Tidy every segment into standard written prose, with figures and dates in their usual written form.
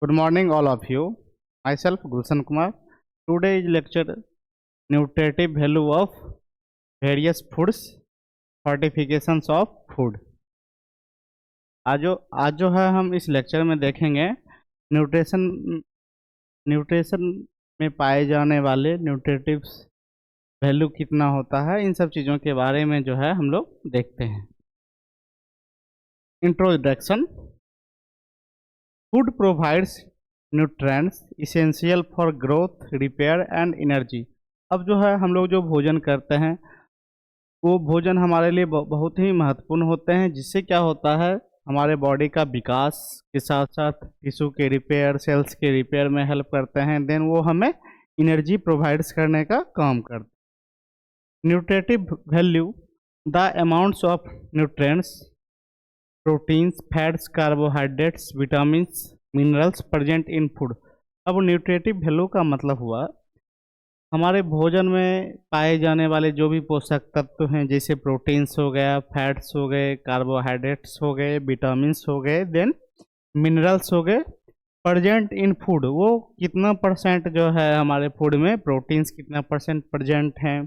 Good morning, all of you. Myself, Gulshan Kumar. Today is lecture nutritive value of various foods, fortifications of food. आज जो है हम इस lecture में देखेंगे न्यूट्रिशन न्यूट्रिशन में पाए जाने वाले न्यूट्रिटिव्स वैल्यू कितना होता है, इन सब चीज़ों के बारे में जो है हम लोग देखते हैं। Introduction. Food provides nutrients essential for growth, repair and energy. अब जो है हम लोग जो भोजन करते हैं वो भोजन हमारे लिए बहुत ही महत्वपूर्ण होते हैं, जिससे क्या होता है हमारे बॉडी का विकास के साथ साथ टिश्यू के रिपेयर, सेल्स के रिपेयर में हेल्प करते हैं। देन वो हमें एनर्जी प्रोवाइड्स करने का काम करते हैं। Nutritive value, the amounts of nutrients, proteins, fats, carbohydrates, vitamins, minerals present in food. अब न्यूट्रिटिव वैल्यू का मतलब हुआ हमारे भोजन में पाए जाने वाले जो भी पोषक तत्व हैं, जैसे प्रोटीन्स हो गया, फैट्स हो गए, कार्बोहाइड्रेट्स हो गए, विटामिन्स हो गए, देन मिनरल्स हो गए, प्रेजेंट इन फूड। वो कितना परसेंट जो है हमारे फूड में, प्रोटीन्स कितना परसेंट प्रेजेंट हैं,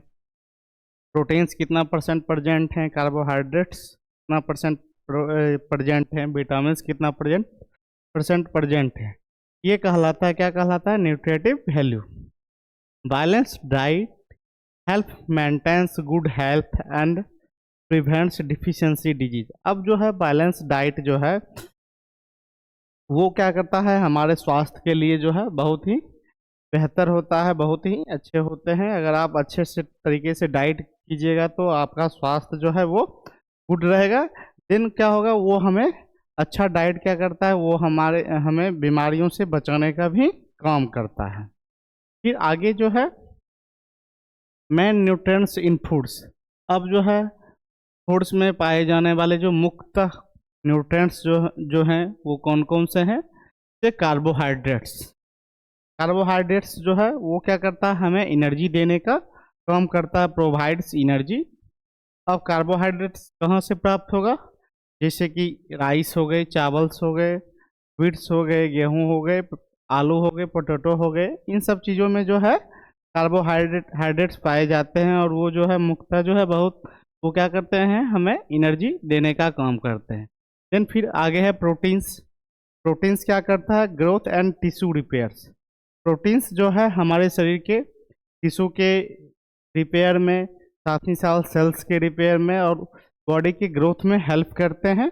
प्रोटीन्स कितना परसेंट प्रेजेंट हैं, कार्बोहाइड्रेट्स कितना परसेंट प्रेजेंट है, विटामिन्स कितना परसेंट प्रेजेंट है। ये कहलाता है, क्या कहलाता है? Nutritive value. Balanced diet help maintains good health and prevents deficiency disease. अब जो है बैलेंस डाइट जो है वो क्या करता है, हमारे स्वास्थ्य के लिए जो है बहुत ही बेहतर होता है, बहुत ही अच्छे होते हैं। अगर आप अच्छे से तरीके से डाइट कीजिएगा तो आपका स्वास्थ्य जो है वो गुड रहेगा। दिन क्या होगा, वो हमें अच्छा डाइट क्या करता है, वो हमें बीमारियों से बचाने का भी काम करता है। फिर आगे जो है मेन न्यूट्रिएंट्स इन फूड्स। अब जो है फूड्स में पाए जाने वाले जो मुख्य न्यूट्रिएंट्स जो हैं वो कौन कौन से हैं? जैसे कार्बोहाइड्रेट्स जो है वो क्या करता है, हमें एनर्जी देने का काम करता है, प्रोवाइड्स एनर्जी। अब कार्बोहाइड्रेट्स कहाँ से प्राप्त होगा? जैसे कि राइस हो गए, चावल्स हो गए, व्हीट्स हो गए, गेहूं हो गए, आलू हो गए, पोटैटो हो गए, इन सब चीज़ों में जो है कार्बोहाइड्रेट्स पाए जाते हैं और वो जो है मुख्यतः जो है वो क्या करते हैं, हमें एनर्जी देने का काम करते हैं। देन फिर आगे है प्रोटीन्स। प्रोटीन्स क्या करता है? Growth and tissue repairs. Proteins जो है हमारे शरीर के टिश्यू के रिपेयर में, साथ ही साथ सेल्स के रिपेयर में और बॉडी की ग्रोथ में हेल्प करते हैं।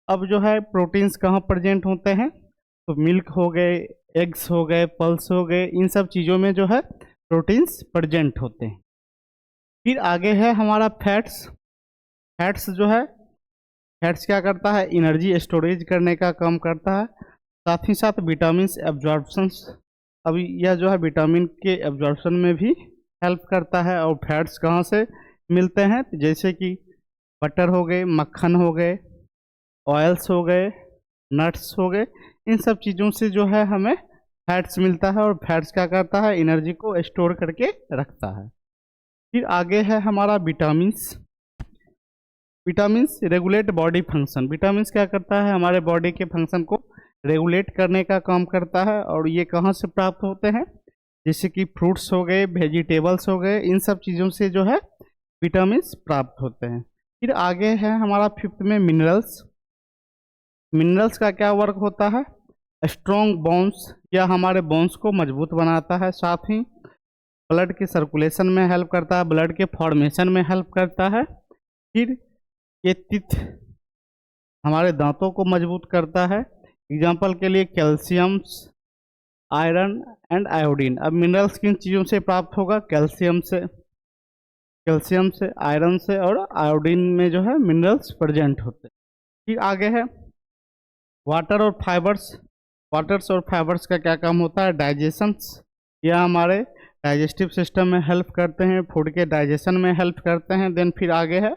अब जो है प्रोटीन्स कहाँ प्रेजेंट होते हैं? तो मिल्क हो गए, एग्स हो गए, पल्स हो गए, इन सब चीज़ों में जो है प्रोटीन्स प्रेजेंट होते हैं। फिर आगे है हमारा फैट्स। फैट्स जो है, फैट्स क्या करता है? एनर्जी स्टोरेज करने का काम करता है, साथ ही साथ विटामिन एब्जॉर्प्शंस। अब यह जो है विटामिन के एब्जॉर्प्शन में भी हेल्प करता है। और फैट्स कहाँ से मिलते हैं? जैसे कि बटर हो गए, मक्खन हो गए, ऑयल्स हो गए, नट्स हो गए, इन सब चीज़ों से जो है हमें फैट्स मिलता है। और फैट्स क्या करता है? एनर्जी को स्टोर करके रखता है। फिर आगे है हमारा vitamins. Vitamins regulate body function. Vitamins क्या करता है? हमारे बॉडी के फंक्शन को रेगुलेट करने का काम करता है। और ये कहाँ से प्राप्त होते हैं? जैसे कि फ्रूट्स हो गए, वेजिटेबल्स हो गए, इन सब चीज़ों से जो है विटामिन्स प्राप्त होते हैं। फिर आगे है हमारा फिफ्थ में मिनरल्स। मिनरल्स का क्या वर्क होता है? स्ट्रॉन्ग बोन्स, या हमारे बोन्स को मजबूत बनाता है, साथ ही ब्लड के सर्कुलेशन में हेल्प करता है, ब्लड के फॉर्मेशन में हेल्प करता है। फिर ये टीथ, हमारे दांतों को मजबूत करता है। एग्जाम्पल के लिए कैल्शियम्स, आयरन एंड आयोडीन। अब मिनरल्स किन चीज़ों से प्राप्त होगा? कैल्शियम से, आयरन से और आयोडीन में जो है मिनरल्स प्रेजेंट होते हैं। फिर आगे है वाटर और फाइबर्स। वाटर्स और फाइबर्स का क्या काम होता है? डाइजेशंस, या हमारे डाइजेस्टिव सिस्टम में हेल्प करते हैं, फूड के डाइजेशन में हेल्प करते हैं। देन फिर आगे है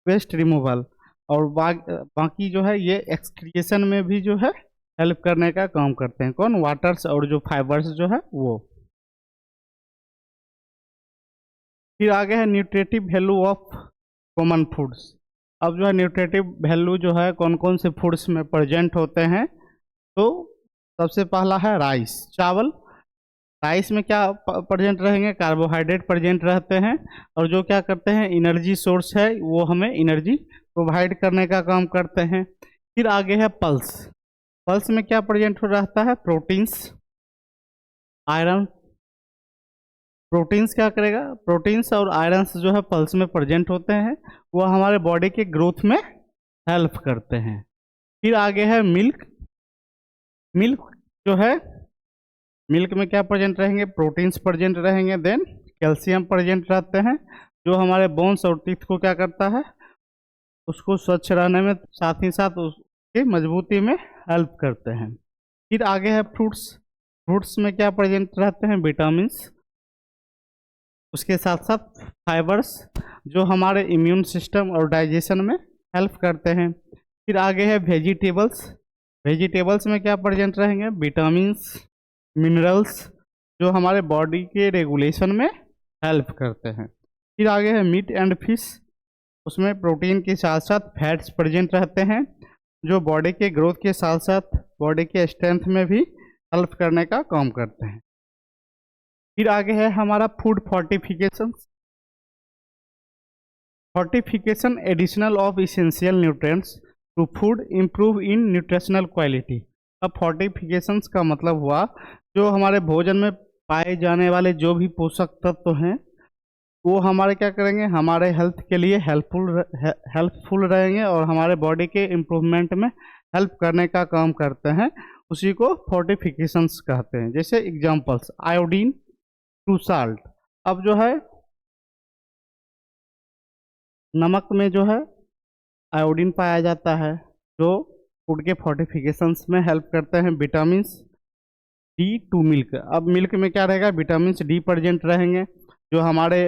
वेस्ट रिमूवल, और बाकी जो है ये एक्सक्रिएशन में भी जो है हेल्प करने का काम करते हैं। कौन? वाटर्स और जो फाइबर्स जो है वो। फिर आगे है nutritive value of common foods. अब जो है न्यूट्रिटिव वैल्यू जो है कौन कौन से फूड्स में प्रेजेंट होते हैं, तो सबसे पहला है राइस, चावल। राइस में क्या प्रेजेंट रहेंगे, कार्बोहाइड्रेट प्रेजेंट रहते हैं, और जो क्या करते हैं, एनर्जी सोर्स है, वो हमें एनर्जी प्रोवाइड करने का काम करते हैं। फिर आगे है पल्स। पल्स में क्या प्रेजेंट हो रहता है, प्रोटीन्स, आयरन। प्रोटीन्स क्या करेगा, प्रोटीन्स और आयरन्स जो है पल्स में प्रेजेंट होते हैं, वो हमारे बॉडी के ग्रोथ में हेल्प करते हैं। फिर आगे है मिल्क। मिल्क जो है, मिल्क में क्या प्रेजेंट रहेंगे, प्रोटीन्स प्रेजेंट रहेंगे, देन कैल्शियम प्रेजेंट रहते हैं, जो हमारे बोन्स और टीथ को क्या करता है, उसको स्वच्छ रहने में, साथ ही साथ उसकी मजबूती में हेल्प करते हैं। फिर आगे है फ्रूट्स। फ्रूट्स में क्या प्रेजेंट रहते हैं, विटामिन्स, उसके साथ साथ फाइबर्स, जो हमारे इम्यून सिस्टम और डाइजेशन में हेल्प करते हैं। फिर आगे है वेजिटेबल्स। वेजिटेबल्स में क्या प्रेजेंट रहेंगे, विटामिन्स, मिनरल्स, जो हमारे बॉडी के रेगुलेशन में हेल्प करते हैं। फिर आगे है मीट एंड फिश। उसमें प्रोटीन के साथ साथ फैट्स प्रेजेंट रहते हैं, जो बॉडी के ग्रोथ के साथ साथ बॉडी के स्ट्रेंथ में भी हेल्प करने का काम करते हैं। फिर आगे है हमारा food fortification. Fortification additional of essential nutrients to food improve in nutritional quality. अब फोर्टिफिकेशंस का मतलब हुआ, जो हमारे भोजन में पाए जाने वाले जो भी पोषक तत्व हैं, वो हमारे क्या करेंगे, हमारे हेल्थ के लिए हेल्पफुल रहेंगे और हमारे बॉडी के इम्प्रूवमेंट में हेल्प करने का काम करते हैं। उसी को फोर्टिफिकेशंस कहते हैं। जैसे एग्जांपल्स, आयोडीन टू साल्ट। अब जो है नमक में जो है आयोडीन पाया जाता है, जो फूड के फोर्टिफिकेशंस में हेल्प करते हैं। Vitamins D to milk. अब मिल्क में क्या रहेगा, विटामिन्स डी प्रेजेंट रहेंगे, जो हमारे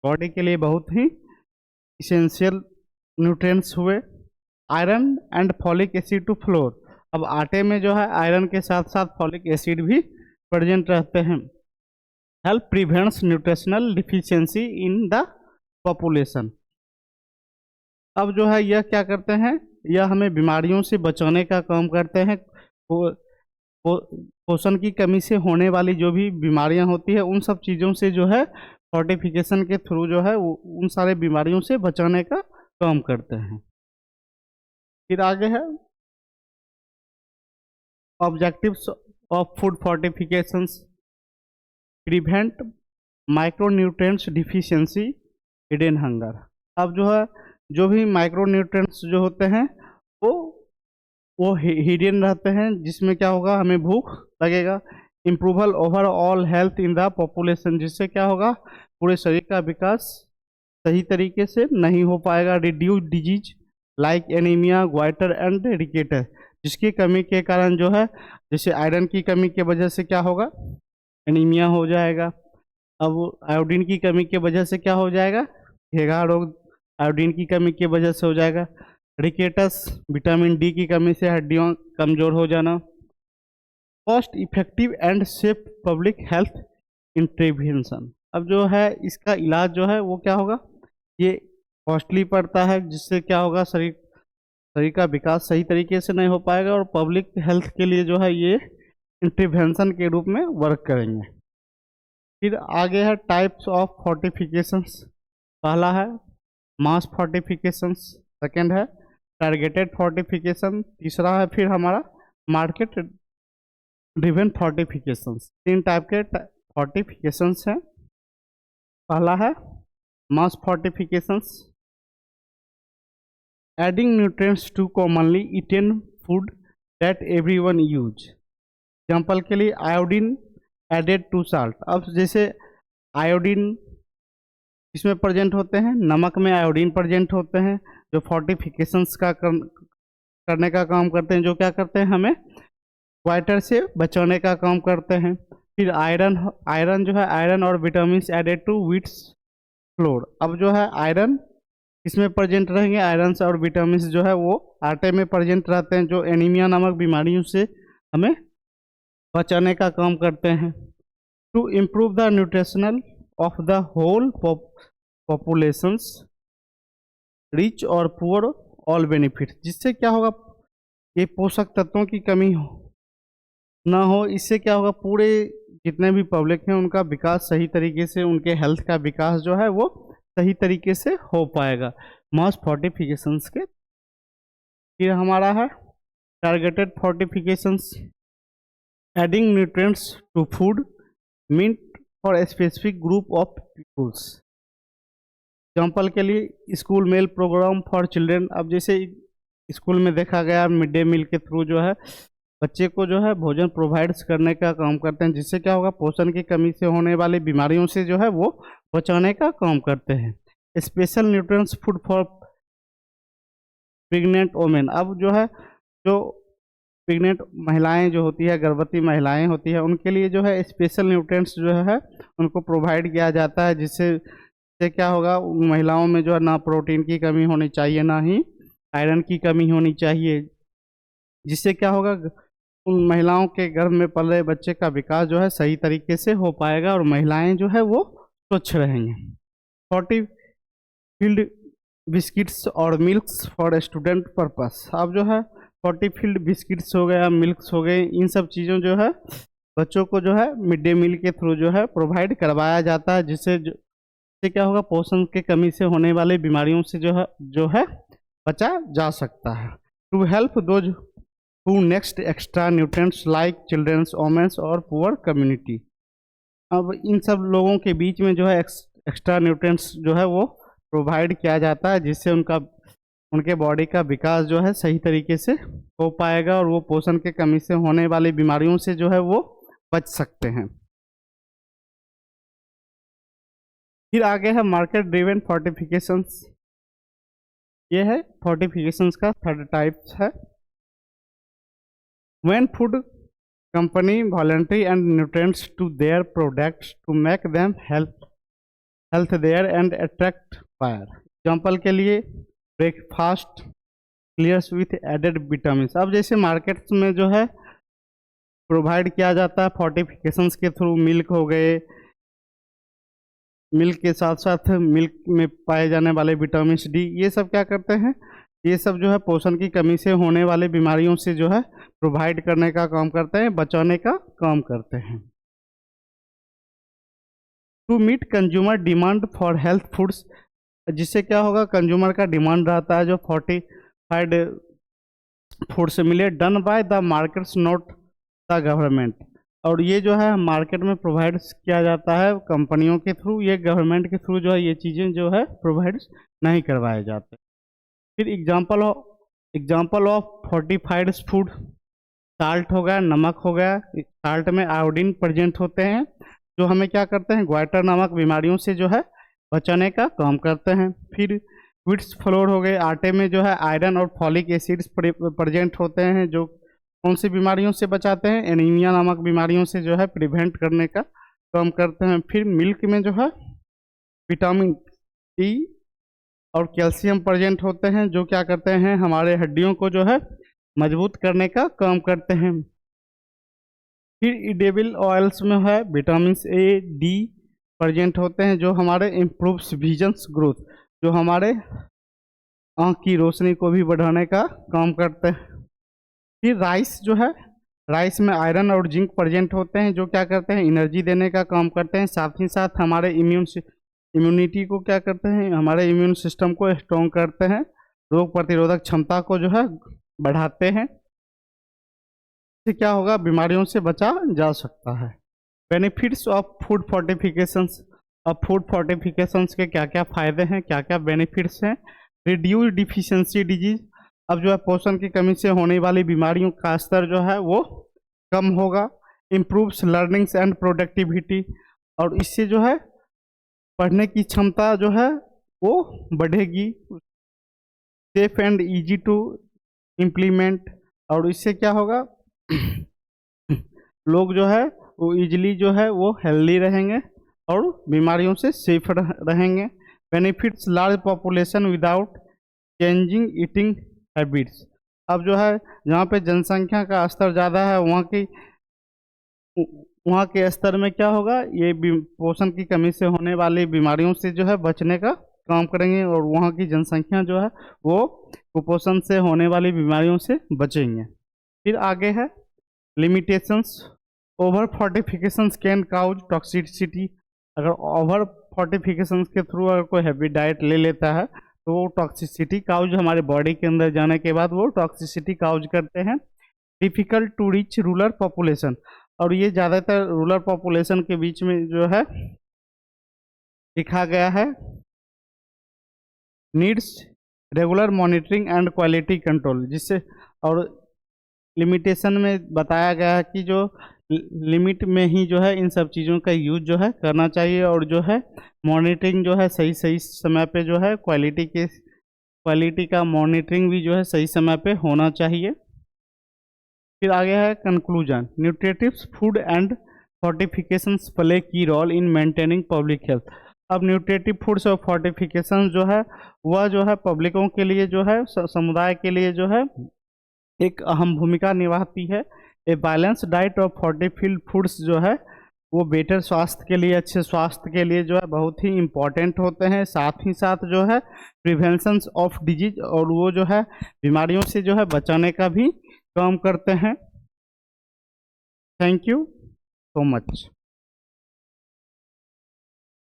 बॉडी के लिए बहुत ही इसेंशियल न्यूट्रिएंट्स हुए। Iron and folic acid to flour. अब आटे में जो है आयरन के साथ साथ फॉलिक एसिड भी प्रेजेंट रहते हैं। Help prevents nutritional deficiency in the population. अब जो है यह क्या करते हैं, यह हमें बीमारियों से बचाने का काम करते हैं। पोषण की कमी से होने वाली जो भी बीमारियां होती है, उन सब चीज़ों से जो है फोर्टिफिकेशन के थ्रू जो है वो उन सारे बीमारियों से बचाने का काम करते हैं। फिर आगे है objectives of food fortifications. Prevent micronutrients deficiency, hidden hunger. अब जो है जो भी माइक्रोन्यूट्रिएंट्स जो होते हैं वो हिडन रहते हैं, जिसमें क्या होगा, हमें भूख लगेगा। Improval overall health in the population, जिससे क्या होगा, पूरे शरीर का विकास सही तरीके से नहीं हो पाएगा। Reduce disease like anaemia, goitre and rickets, जिसकी कमी के कारण जो है, जैसे आयरन की कमी की वजह से क्या होगा, एनीमिया हो जाएगा। अब आयोडीन की कमी की वजह से क्या हो जाएगा, घेघा रोग आयोडीन की कमी की वजह से हो जाएगा। रिकेटस, विटामिन डी की कमी से हड्डियों कमजोर हो जाना। Cost effective and safe public health intervention. अब जो है इसका इलाज जो है वो क्या होगा, ये कॉस्टली पड़ता है, जिससे क्या होगा, शरीर का विकास सही तरीके से नहीं हो पाएगा, और पब्लिक हेल्थ के लिए जो है ये इंटरवेंशन के रूप में वर्क करेंगे। फिर आगे है टाइप्स ऑफ फोर्टिफिकेशंस। पहला है मास फोर्टिफिकेशंस, सेकेंड है टारगेटेड फोर्टिफिकेशन, तीसरा है फिर हमारा मार्केट ड्रिवन फोर्टिफिकेशंस। 3 टाइप के फोर्टिफिकेशंस हैं। पहला है mass fortifications, adding nutrients to commonly eaten food that everyone use. Example के लिए आयोडीन एडेड टू साल्ट। अब जैसे आयोडीन इसमें प्रेजेंट होते हैं, नमक में आयोडीन प्रेजेंट होते हैं, जो फोर्टिफिकेशंस का करने का काम करते हैं, जो क्या करते हैं, हमें वाइटर से बचाने का काम करते हैं। फिर आयरन जो है, आयरन और vitamin added to Vitz floor. अब जो है आयरन इसमें प्रेजेंट रहेंगे, आयरन और विटामिन जो है वो आटे में प्रेजेंट रहते हैं, जो एनीमिया नामक बीमारियों से हमें बचाने का काम करते हैं। To improve the nutritional of the whole populations, rich और पुअर ऑल बेनिफिट। जिससे क्या होगा, ये पोषक तत्वों की कमी ना हो, इससे क्या होगा, पूरे जितने भी पब्लिक हैं उनका विकास सही तरीके से, उनके हेल्थ का विकास जो है वो सही तरीके से हो पाएगा मास फोर्टिफिकेशंस के। फिर हमारा है targeted fortifications, adding nutrients to food meant for a specific group of peoples. Example के लिए school meal program for children. अब जैसे स्कूल में देखा गया मिड डे मील के थ्रू जो है बच्चे को जो है भोजन प्रोवाइड्स करने का काम करते हैं, जिससे क्या होगा, पोषण की कमी से होने वाली बीमारियों से जो है वो बचाने का काम करते हैं। Special nutrients food for pregnant women. अब जो है, जो प्रेग्नेंट महिलाएं जो होती है, गर्भवती महिलाएं होती है, उनके लिए जो है स्पेशल न्यूट्रिएंट्स जो है उनको प्रोवाइड किया जाता है, जिससे क्या होगा, उन महिलाओं में जो है ना प्रोटीन की कमी होनी चाहिए, ना ही आयरन की कमी होनी चाहिए, जिससे क्या होगा, उन महिलाओं के गर्भ में पल रहे बच्चे का विकास जो है सही तरीके से हो पाएगा और महिलाएं जो है वो स्वच्छ रहेंगे। 40 फील्ड बिस्किट्स और मिल्क्स फॉर स्टूडेंट पर्पस। अब जो है 40 फील्ड बिस्किट्स हो गया, मिल्क्स हो गए, इन सब चीज़ों जो है बच्चों को जो है मिड डे मील के थ्रू जो है प्रोवाइड करवाया जाता है, जिससे क्या होगा, पोषण की कमी से होने वाली बीमारियों से जो है बचा जा सकता है। To help those who next extra nutrients like childrens, womens और पुअर कम्युनिटी। अब इन सब लोगों के बीच में जो है एक्स्ट्रा न्यूट्रिएंट्स जो है वो प्रोवाइड किया जाता है, जिससे उनके बॉडी का विकास जो है सही तरीके से हो पाएगा और वो पोषण की कमी से होने वाली बीमारियों से जो है वो बच सकते हैं। फिर आगे है मार्केट ड्रिवन फोर्टिफिकेशंस। ये है फोर्टिफिकेशंस का थर्ड टाइप है। When food company voluntary and nutrients to their products to make them healthier and attract buyer. Example के लिए breakfast cereals with added vitamin. अब जैसे मार्केट्स में जो है प्रोवाइड किया जाता है फोर्टिफिकेशंस के थ्रू, मिल्क हो गए, मिल्क के साथ साथ मिल्क में पाए जाने वाले विटामिन डी, ये सब क्या करते हैं, ये सब जो है पोषण की कमी से होने वाले बीमारियों से जो है प्रोवाइड करने का काम करते हैं, बचाने का काम करते हैं। To meet consumer demand for health foods, जिससे क्या होगा, कंज्यूमर का डिमांड रहता है जो फोर्टिफाइड फूड से मिले, done by the markets not the government. और ये जो है मार्केट में प्रोवाइड किया जाता है कंपनियों के थ्रू, ये गवर्नमेंट के थ्रू जो है ये चीज़ें जो है प्रोवाइड नहीं करवाए जाते। फिर example of fortified food, salt हो गया, नमक हो गया। साल्ट में आयोडीन प्रेजेंट होते हैं जो हमें क्या करते हैं, ग्वाइटर नामक बीमारियों से जो है बचाने का काम करते हैं। फिर व्हीट्स फ्लोर हो गए, आटे में जो है आयरन और फॉलिक एसिड्स प्रेजेंट होते हैं जो कौन सी बीमारियों से बचाते हैं, एनीमिया नामक बीमारियों से जो है प्रिवेंट करने का काम करते हैं। फिर मिल्क में जो है विटामिन ई और कैल्शियम प्रेजेंट होते हैं जो क्या करते हैं, हमारे हड्डियों को जो है मजबूत करने का काम करते हैं। फिर एडिबल ऑयल्स में है विटामिन ए डी प्रेजेंट होते हैं जो हमारे इम्प्रूव्स विजन्स ग्रोथ, जो हमारे आँख की रोशनी को भी बढ़ाने का काम करते हैं। फिर राइस जो है, राइस में आयरन और जिंक प्रेजेंट होते हैं जो क्या करते हैं, एनर्जी देने का काम करते हैं, साथ ही साथ हमारे इम्यूनिटी को क्या करते हैं, हमारे इम्यून सिस्टम को स्ट्रॉन्ग करते हैं, रोग प्रतिरोधक क्षमता को जो है बढ़ाते हैं। इससे क्या होगा, बीमारियों से बचा जा सकता है। Benefits of food fortifications. अब फूड फोर्टिफिकेशंस के क्या क्या फ़ायदे हैं, क्या क्या बेनिफिट्स हैं। Reduce deficiency disease. अब जो है पोषण की कमी से होने वाली बीमारियों का स्तर जो है वो कम होगा। इम्प्रूव्स लर्निंग्स एंड प्रोडक्टिविटी, और इससे जो है पढ़ने की क्षमता जो है वो बढ़ेगी। Safe and easy to implement, और इससे क्या होगा लोग जो है वो इजीली जो है वो हेल्दी रहेंगे और बीमारियों से सेफ रहेंगे। Benefits large population without changing eating habits. अब जो है जहाँ पे जनसंख्या का स्तर ज़्यादा है वहाँ के स्तर में क्या होगा, ये पोषण की कमी से होने वाली बीमारियों से जो है बचने का काम करेंगे और वहाँ की जनसंख्या जो है वो कुपोषण से होने वाली बीमारियों से बचेंगे। फिर आगे है limitations, over fortifications can cause toxicity. अगर ओवर फोर्टिफिकेशंस के थ्रू अगर कोई हैवी डाइट ले लेता है तो वो टॉक्सिसिटी काउज, हमारे बॉडी के अंदर जाने के बाद वो टॉक्सिसिटी काउज करते हैं। Difficult to reach rural population, और ये ज़्यादातर रूरल पॉपुलेशन के बीच में जो है लिखा गया है। Needs regular monitoring and quality control, जिससे, और लिमिटेशन में बताया गया है कि जो लिमिट में ही जो है इन सब चीज़ों का यूज जो है करना चाहिए, और जो है मॉनिटरिंग जो है सही सही समय पे जो है क्वालिटी का मॉनिटरिंग भी जो है सही समय पे होना चाहिए। फिर आगे है conclusion. Nutritives food and fortifications play key role in maintaining public health. अब न्यूट्रिटिव फूड्स और फोर्टिफिकेशन जो है वह जो है पब्लिकों के लिए जो है समुदाय के लिए जो है एक अहम भूमिका निभाती है। ए बैलेंस डाइट और फोर्टिफाइड फूड्स जो है वो बेटर स्वास्थ्य के लिए, अच्छे स्वास्थ्य के लिए जो है बहुत ही इम्पॉर्टेंट होते हैं। साथ ही साथ जो है प्रिवेंशन ऑफ डिजीज, और वो जो है बीमारियों से जो है बचाने का भी काम करते हैं। Thank you so much.